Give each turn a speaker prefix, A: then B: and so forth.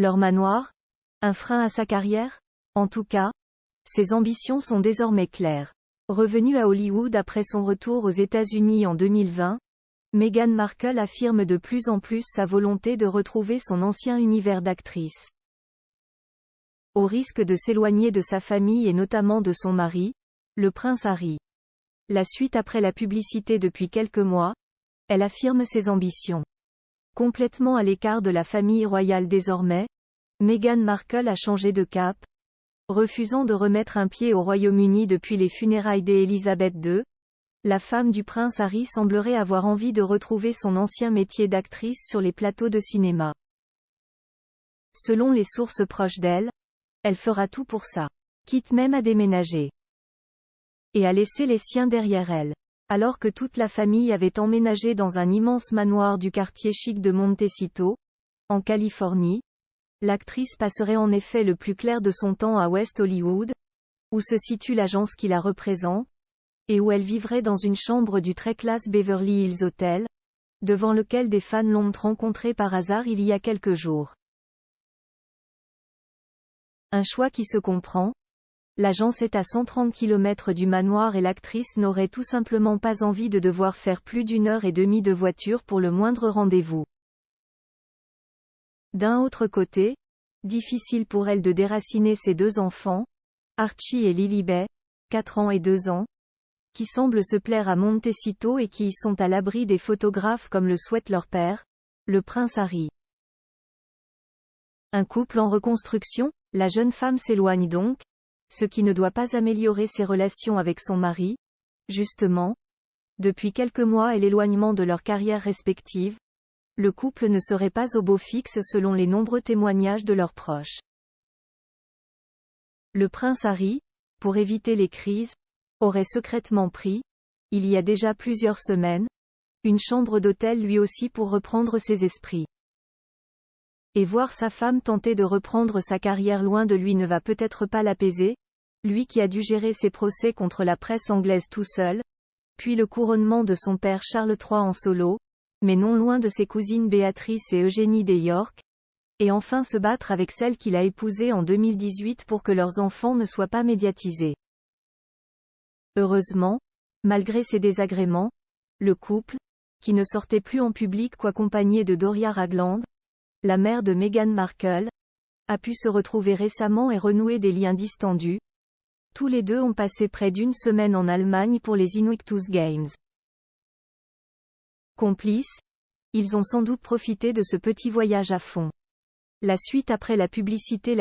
A: Leur manoir? Un frein à sa carrière? En tout cas, ses ambitions sont désormais claires. Revenue à Hollywood après son retour aux États-Unis en 2020, Meghan Markle affirme de plus en plus sa volonté de retrouver son ancien univers d'actrice. Au risque de s'éloigner de sa famille et notamment de son mari, le prince Harry. La suite après la publicité depuis quelques mois, elle affirme ses ambitions. Complètement à l'écart de la famille royale désormais, Meghan Markle a changé de cap, refusant de remettre un pied au Royaume-Uni depuis les funérailles d'Élisabeth II. La femme du prince Harry semblerait avoir envie de retrouver son ancien métier d'actrice sur les plateaux de cinéma. Selon les sources proches d'elle, elle fera tout pour ça, quitte même à déménager et à laisser les siens derrière elle. Alors que toute la famille avait emménagé dans un immense manoir du quartier chic de Montecito, en Californie, l'actrice passerait en effet le plus clair de son temps à West Hollywood, où se situe l'agence qui la représente, et où elle vivrait dans une chambre du très classe Beverly Hills Hotel, devant lequel des fans l'ont rencontrée par hasard il y a quelques jours. Un choix qui se comprend. L'agence est à 130 km du manoir et l'actrice n'aurait tout simplement pas envie de devoir faire plus d'1h30 de voiture pour le moindre rendez-vous. D'un autre côté, difficile pour elle de déraciner ses deux enfants, Archie et Lilibet, 4 ans et 2 ans, qui semblent se plaire à Montecito et qui y sont à l'abri des photographes comme le souhaite leur père, le prince Harry. Un couple en reconstruction? La jeune femme s'éloigne donc, ce qui ne doit pas améliorer ses relations avec son mari, justement. Depuis quelques mois et l'éloignement de leurs carrières respectives, le couple ne serait pas au beau fixe selon les nombreux témoignages de leurs proches. Le prince Harry, pour éviter les crises, aurait secrètement pris, il y a déjà plusieurs semaines, une chambre d'hôtel lui aussi pour reprendre ses esprits. Et voir sa femme tenter de reprendre sa carrière loin de lui ne va peut-être pas l'apaiser, lui qui a dû gérer ses procès contre la presse anglaise tout seul, puis le couronnement de son père Charles III en solo, mais non loin de ses cousines Béatrice et Eugénie des York, et enfin se battre avec celle qu'il a épousée en 2018 pour que leurs enfants ne soient pas médiatisés. Heureusement, malgré ces désagréments, le couple, qui ne sortait plus en public qu'accompagné de Doria Ragland, la mère de Meghan Markle, a pu se retrouver récemment et renouer des liens distendus. Tous les deux ont passé près d'une semaine en Allemagne pour les Invictus Games. Complices, ils ont sans doute profité de ce petit voyage à fond. La suite après la publicité.